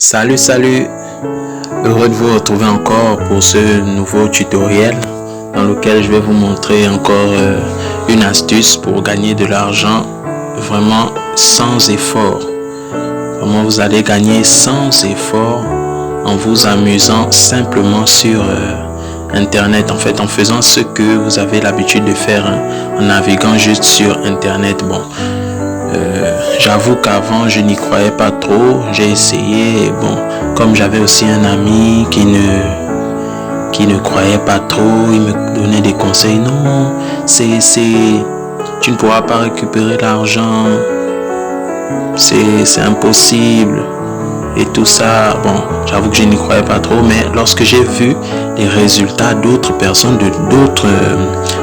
Salut, heureux de vous retrouver encore pour ce nouveau tutoriel dans lequel je vais vous montrer encore une astuce pour gagner de l'argent vraiment sans effort. Vraiment, vous allez gagner sans effort en vous amusant simplement sur internet, en fait en faisant ce que vous avez l'habitude de faire, en naviguant juste sur internet. Bon, j'avoue qu'avant je n'y croyais pas trop, j'ai essayé, et bon, comme j'avais aussi un ami qui ne croyait pas trop, il me donnait des conseils. Non, tu ne pourras pas récupérer l'argent, c'est impossible et tout ça. Bon, j'avoue que je n'y croyais pas trop, mais lorsque j'ai vu les résultats d'autres personnes,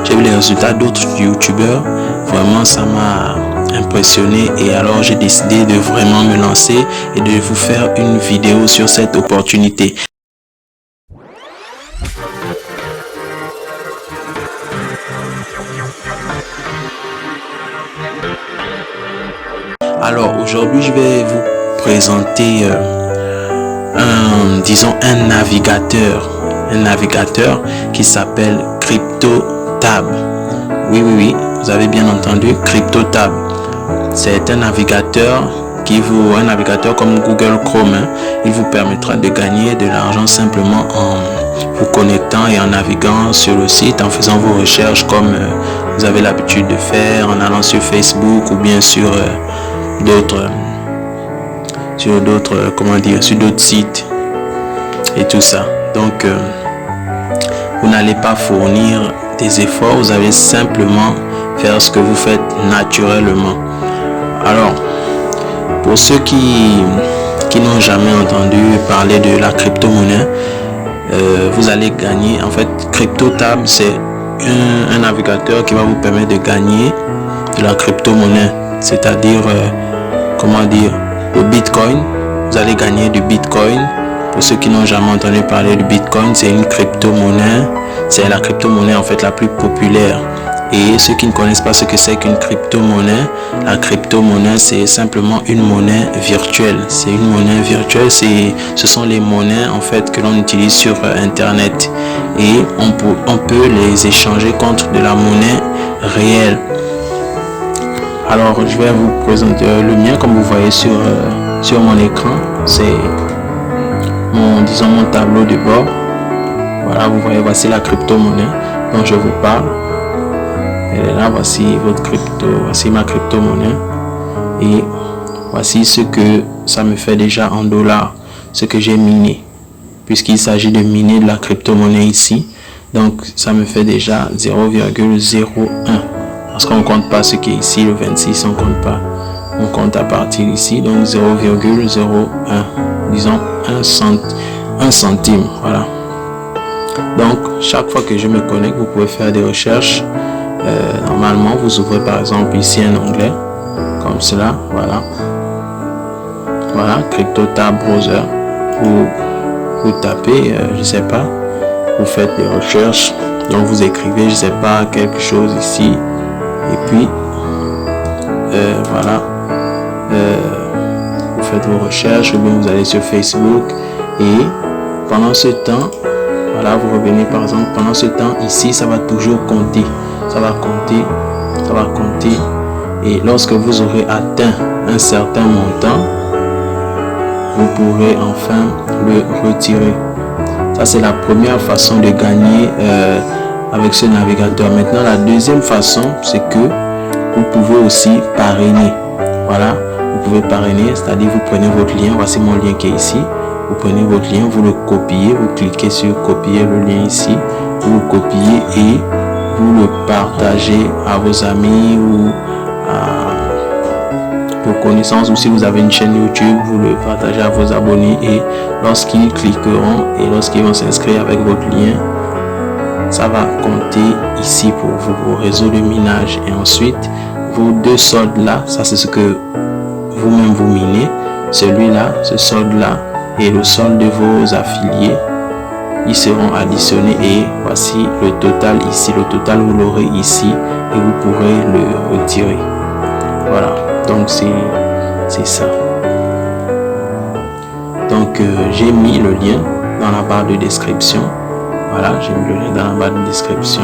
j'ai vu les résultats d'autres youtubeurs, vraiment ça m'a impressionné, et alors j'ai décidé de vraiment me lancer et de vous faire une vidéo sur cette opportunité. Alors aujourd'hui je vais vous présenter un navigateur qui s'appelle CryptoTab. Oui, vous avez bien entendu, CryptoTab. C'est un navigateur un navigateur comme Google Chrome. Il vous permettra de gagner de l'argent simplement en vous connectant et en naviguant sur le site, en faisant vos recherches comme vous avez l'habitude de faire, en allant sur Facebook ou bien sur d'autres sites et tout ça. Donc vous n'allez pas fournir des efforts, vous allez simplement faire ce que vous faites naturellement. Alors, pour ceux qui n'ont jamais entendu parler de la crypto-monnaie, vous allez gagner. En fait, CryptoTab, c'est un navigateur qui va vous permettre de gagner de la crypto-monnaie, c'est-à-dire le Bitcoin. Vous allez gagner du Bitcoin. Pour ceux qui n'ont jamais entendu parler du Bitcoin, c'est une crypto-monnaie. C'est la crypto-monnaie en fait la plus populaire. Et ceux qui ne connaissent pas ce que c'est qu'une crypto-monnaie, la crypto-monnaie c'est simplement une monnaie virtuelle. C'est une monnaie virtuelle, ce sont les monnaies en fait que l'on utilise sur internet, et on peut les échanger contre de la monnaie réelle. Alors je vais vous présenter le mien, comme vous voyez sur mon écran. C'est mon tableau de bord. Voilà, vous voyez, voici la crypto-monnaie dont je vous parle. Elle est là, voici ma crypto-monnaie, et voici ce que ça me fait déjà en dollars, ce que j'ai miné, puisqu'il s'agit de miner de la crypto-monnaie ici. Donc ça me fait déjà 0,01, parce qu'on compte pas ce qui est ici, le 26, on compte pas, on compte à partir ici. Donc 0,01, disons 1 centime, voilà. Donc chaque fois que je me connecte, vous pouvez faire des recherches. Normalement vous ouvrez par exemple ici un onglet comme cela, voilà, CryptoTab browser, vous tapez, je sais pas, vous faites des recherches, donc vous écrivez, je sais pas, quelque chose ici, et puis voilà, vous faites vos recherches, ou bien vous allez sur Facebook, et pendant ce temps, voilà, vous revenez par exemple, pendant ce temps ici, ça va toujours compter. Ça va compter, et lorsque vous aurez atteint un certain montant, vous pourrez enfin le retirer. Ça, c'est la première façon de gagner avec ce navigateur. Maintenant, la deuxième façon, c'est que vous pouvez aussi parrainer. Voilà, vous pouvez parrainer, c'est-à-dire vous prenez votre lien, voici mon lien qui est ici, vous prenez votre lien, vous le copiez, vous cliquez sur copier le lien ici, vous le copiez et vous le partagez à vos amis ou à vos connaissances, ou si vous avez une chaîne YouTube, vous le partagez à vos abonnés, et lorsqu'ils cliqueront et lorsqu'ils vont s'inscrire avec votre lien, ça va compter ici pour vous, vos réseaux de minage. Et ensuite vos deux soldes là, ça c'est ce que vous-même vous minez, celui-là, ce solde là et le solde de vos affiliés, ils seront additionnés, et voici le total ici. Le total vous l'aurez ici et vous pourrez le retirer. Voilà, donc c'est ça. Donc Donc j'ai mis le lien dans la barre de description. Voilà, j'ai mis le lien dans la barre de description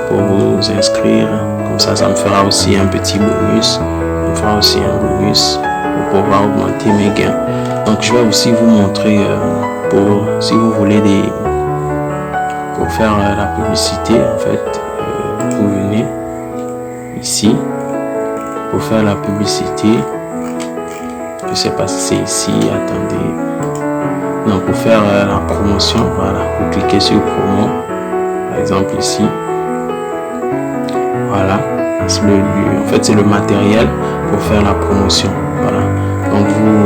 pour vous inscrire. Comme ça, ça me fera aussi un petit bonus. Ça me fera aussi un bonus pour pouvoir augmenter mes gains. Donc je vais aussi vous montrer si vous voulez pour faire la publicité. En fait, vous venez ici pour faire la publicité. Je sais pas si c'est ici, attendez. Non, pour faire la promotion, voilà, vous cliquez sur promo, par exemple ici. Voilà, en fait c'est le matériel pour faire la promotion. Voilà, donc vous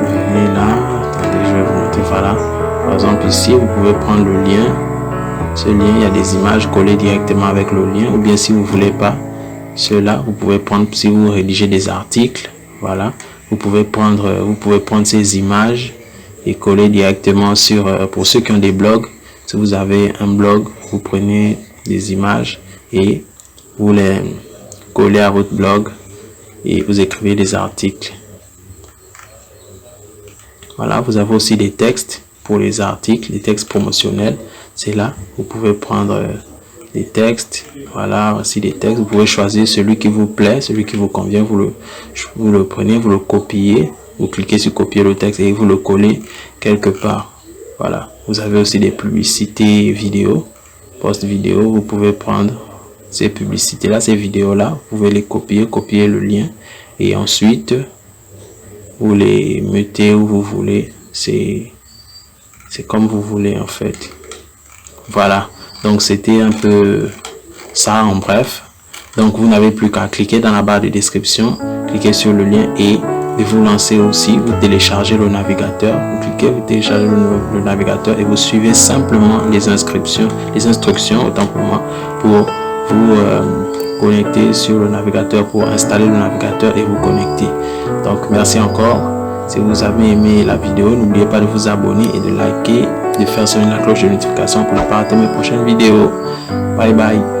venez là, attendez, je vais vous montrer. Voilà, par exemple ici, vous pouvez prendre le lien. Ce lien, il y a des images collées directement avec le lien, ou bien si vous voulez pas cela, vous pouvez prendre, si vous rédigez des articles, voilà, vous pouvez prendre ces images et coller directement sur, pour ceux qui ont des blogs, si vous avez un blog, vous prenez des images et vous les collez à votre blog et vous écrivez des articles. Voilà, vous avez aussi des textes pour les articles, des textes promotionnels. C'est là, vous pouvez prendre des textes. Voilà, aussi des textes. Vous pouvez choisir celui qui vous plaît, celui qui vous convient. Vous le prenez, vous le copiez. Vous cliquez sur copier le texte et vous le collez quelque part. Voilà, vous avez aussi des publicités vidéo, post vidéo. Vous pouvez prendre ces publicités-là, ces vidéos-là. Vous pouvez les copier le lien et ensuite vous les mettez où vous voulez. C'est comme vous voulez en fait. Voilà, donc c'était un peu ça en bref. Donc vous n'avez plus qu'à cliquer dans la barre de description, cliquez sur le lien et vous lancez aussi, vous téléchargez le navigateur, vous cliquez, vous téléchargez le navigateur et vous suivez simplement les instructions autant pour moi, pour vous connecter sur le navigateur, pour installer le navigateur et vous connecter. Donc merci encore. Si vous avez aimé la vidéo, n'oubliez pas de vous abonner et de liker, de faire sonner la cloche de notification pour ne pas rater mes prochaines vidéos. Bye bye.